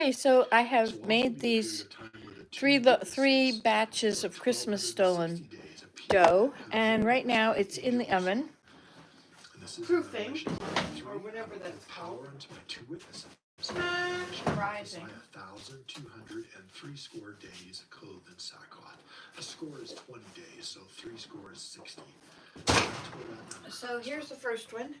Okay, so I So have also made be a period these of time where the two three witnesses batches for of Christmas 1260 stolen days appeared dough, and had and right warned now the it's in the angels. oven, And this is in proofing, Revelation 3, or whatever I will that's give power called. unto my two witnesses, and they shall prophesy Rising. 1,260 days clothed in sackcloth. A score is 20 days, so 3 scores 60. So here's the first one.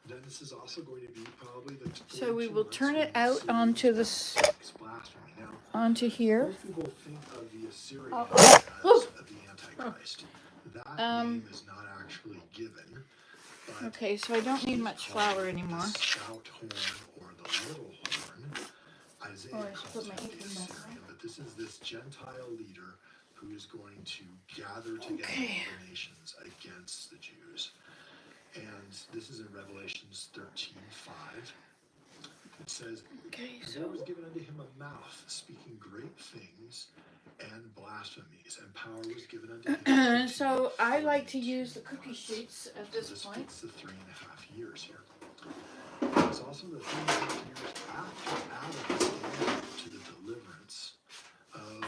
Then this is also going to be probably the So we 42 will months turn it when out Assyria onto was this, blasphemy. Now, onto here. most people think of the Assyrians Oh. as the Antichrist. That name is not actually given. But Okay, so I don't need much flour anymore. the stout horn or the little horn. Isaiah I should calls put my him the apron back Assyrian, on. but this is this Gentile leader who is going to gather together all the nations against the Jews. And this is in Revelations 13:5. It says, "And there was given unto him a mouth, speaking great things and blasphemies, and power was given unto him." So I like to use the cookie sheets at this point. Fits the 3.5 years here. It's also the 3.5 years after Adam came to the deliverance of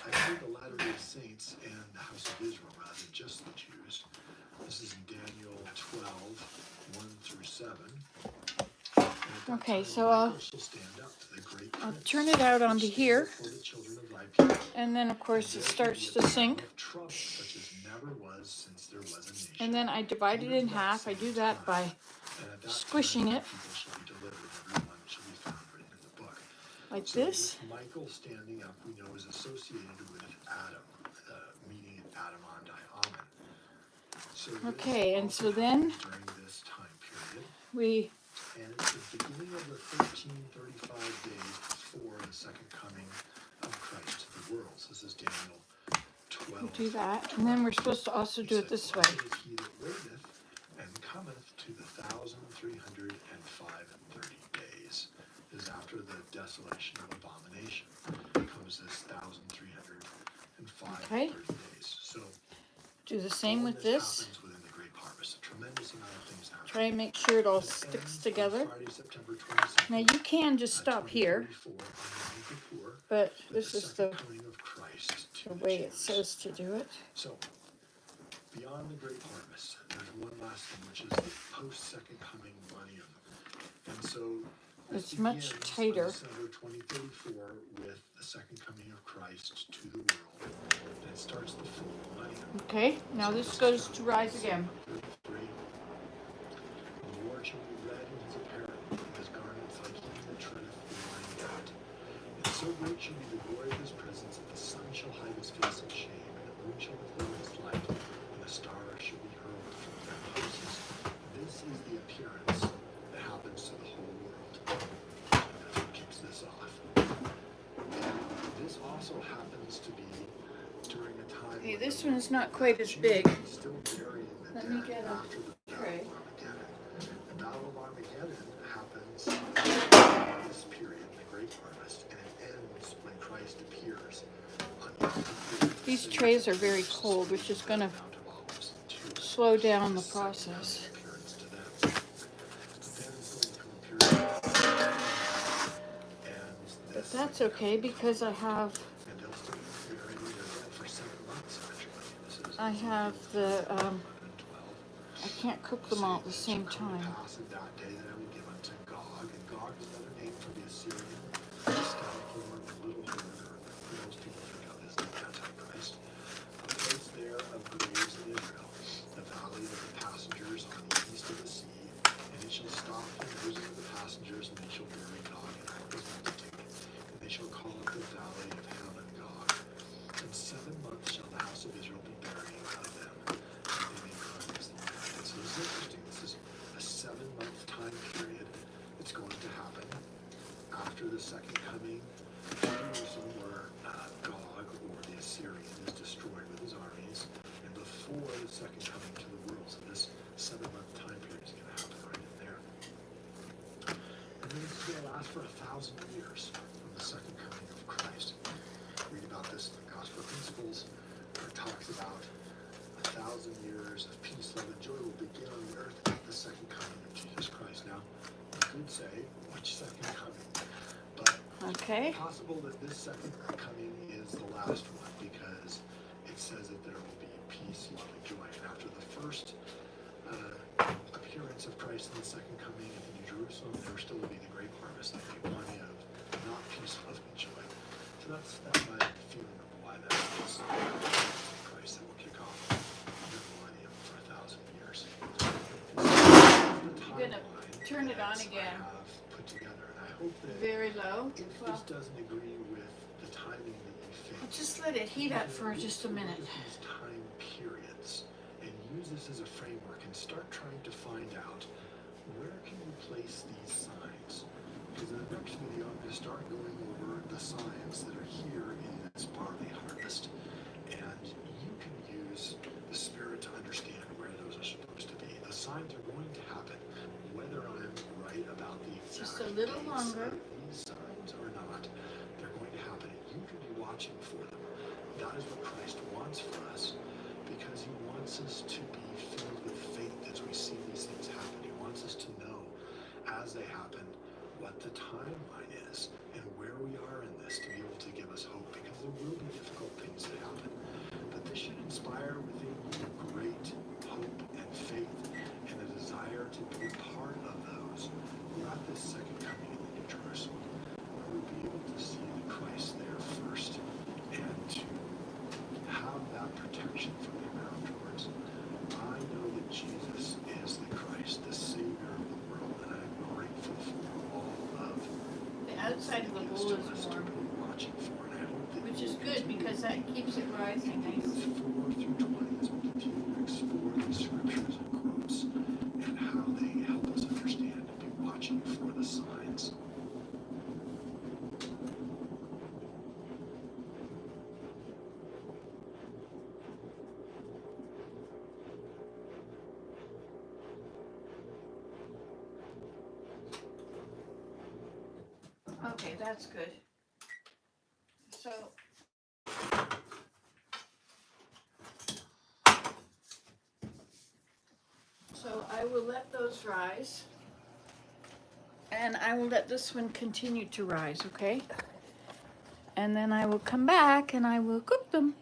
actually the Latter-day Saints and the house of Israel, rather than just the Jews. This is in Daniel 12:1-7. Okay, so I'll turn it out onto here, and then of course it starts to sink. And then I divide it in half. I do that by squishing it like this. Michael standing up, we know, is associated with Adam, meaning Adam-ondi-Amen. Okay, and so then during this time period, we. And it's the beginning of the 1335 days before the second coming of Christ to the world. So this is Daniel 12. We do that, and then we're supposed to also do it this way. He that reigneth and cometh to the 1,305 and 30 days. This is after the desolation of abomination. Comes this 1,305 Okay. and 30 days. So do the same with this. happens within the great harvest. A tremendous amount of things happen. Try and make sure it all sticks together. Now you can just stop here, but this is the way it says to do it. So, beyond the great harvest, there's one last thing, which is the post-second coming millennium. And so it's much tighter. December 2034 with the second coming of Christ to the world, and it starts the full millennium. Okay, now this goes to rise again. The Lord shall be red in his apparel, and his garments like he that treadeth the lion out. And so great shall be the glory of his presence, that the sun shall hide his face in shame, and the moon shall withhold its light, and the stars shall be hurled from their posts. This is the appearance that happens to the whole world. And that's what kicks this off. And this also happens to be during a time. Okay, this one's not quite as big. Let me get a tray. The Battle of Armageddon happens in this period, the Great Harvest, and it ends when Christ appears. These trays are very cold, which is going to slow down the process. But that's okay because I have the, I can't cook them all at the same time. The second coming to Jerusalem, where Gog, or the Assyrian, is destroyed with his armies, and before the second coming to the world. So this 7-month time period is going to happen right in there. And then it's going to last for 1,000 years from the second coming of Christ. Read about this in the Gospel Principles, where it talks about 1,000 years of peace, love, and joy will begin on the earth at the second coming of Jesus Christ. Now, you could say, which second coming? Okay. Possible that this second coming is the last one because it says that there will be peace, love, and joy. And after the first appearance of Christ in the second coming in the New Jerusalem, there still will be the great harvest. There'll be plenty of not peace, love, and joy. So that's my feeling of why that is Christ that will kick off the millennium for 1,000 years. You're gonna turn it on again. I have put together, and I hope that Very low. if this doesn't agree with the timing that you think, Just let it heat up for just a minute. look at these time periods and use this as a framework and start trying to find out where can you place these signs. Because in the next video, I'm going to start going over the signs that are here in this barley harvest, and you can use the Spirit to understand where those are supposed to be. The signs are going to happen, whether I'm right about the exact Just a little dates longer. of these signs or not. They're going to happen, and you can be watching for them. That is what Christ wants for us, because he wants us to be filled with faith as we see these things happen. He wants us to know as they happen what the timeline is and where we are in this to be able to give us hope, because there will be difficult things that happen. But this should inspire within you great hope and faith and a desire to be a part of those who are at this second coming in the New Jerusalem, who will be able to see the Christ there first and to have that protection from him afterwards. I know that Jesus is the Christ, the Savior of the world, and I'm grateful for all of The outside of the things bowl to is us to warm, be watching for, and I hope that which is good because that keeps it rising Philippians nice. 4 through 20 as we continue to explore the scriptures and quotes and how they help us understand and be watching for the signs. Okay, that's good. So I will let those rise. And I will let this one continue to rise, okay? And then I will come back and I will cook them.